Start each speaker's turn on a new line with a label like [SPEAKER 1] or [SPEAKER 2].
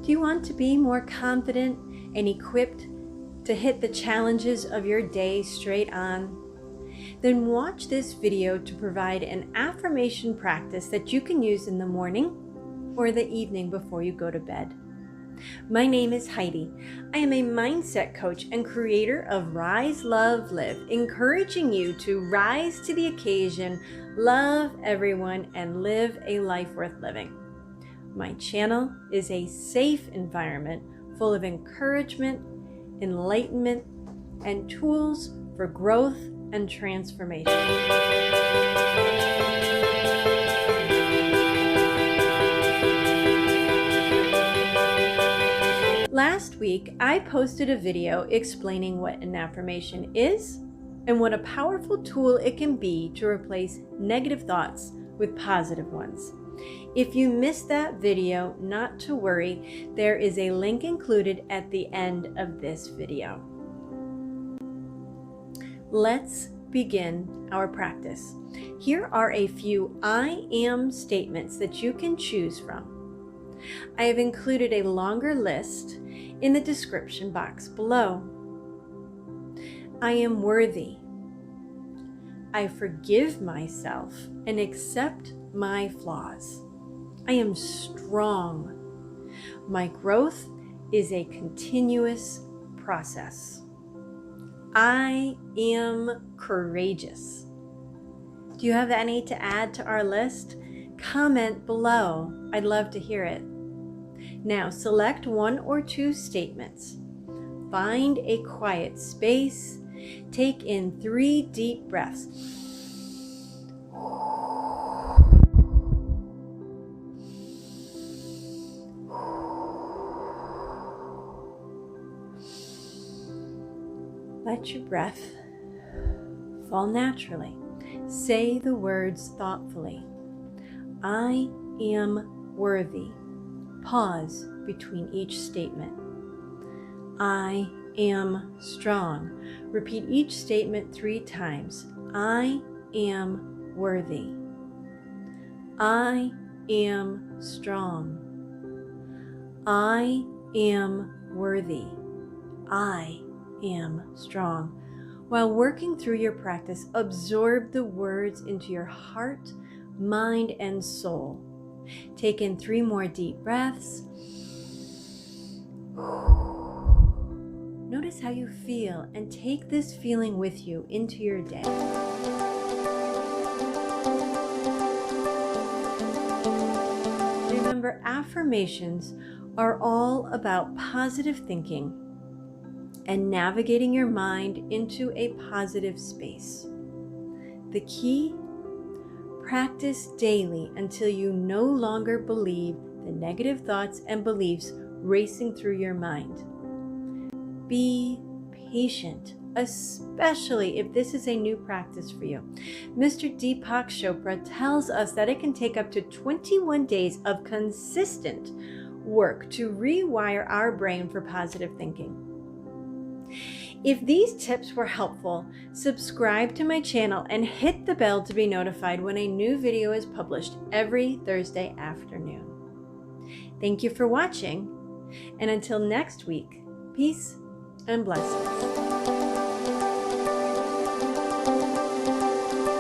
[SPEAKER 1] Do you want to be more confident and equipped to hit the challenges of your day straight on? Then watch this video to provide an affirmation practice that you can use in the morning or the evening before you go to bed. My name is Heidi. I am a mindset coach and creator of Rise, Love, Live, encouraging you to rise to the occasion, love everyone, and live a life worth living. My channel is a safe environment full of encouragement, enlightenment, and tools for growth and transformation. Last week, I posted a video explaining what an affirmation is and what a powerful tool it can be to replace negative thoughts with positive ones. If you missed that video, not to worry, there is a link included at the end of this video. Let's begin our practice. Here are a few I am statements that you can choose from. I have included a longer list in the description box below. I am worthy. I forgive myself and accept my flaws. I am strong. My growth is a continuous process. I am courageous. Do you have any to add to our list? Comment below. I'd love to hear it. Now select one or two statements. Find a quiet space. Take in 3 deep breaths. Let your breath fall naturally. Say the words thoughtfully. I am worthy. Pause between each statement. I am strong. Repeat each statement 3 times. I am worthy. I am strong. I am worthy. I am strong. While working through your practice, absorb the words into your heart, mind, and soul. Take in 3 more deep breaths. Notice how you feel and take this feeling with you into your day. Remember, affirmations are all about positive thinking and navigating your mind into a positive space. The key: practice daily until you no longer believe the negative thoughts and beliefs racing through your mind. Be patient, especially if this is a new practice for you. Mr. Deepak Chopra tells us that it can take up to 21 days of consistent work to rewire our brain for positive thinking. If these tips were helpful, subscribe to my channel and hit the bell to be notified when a new video is published every Thursday afternoon. Thank you for watching, and until next week, peace and blessings.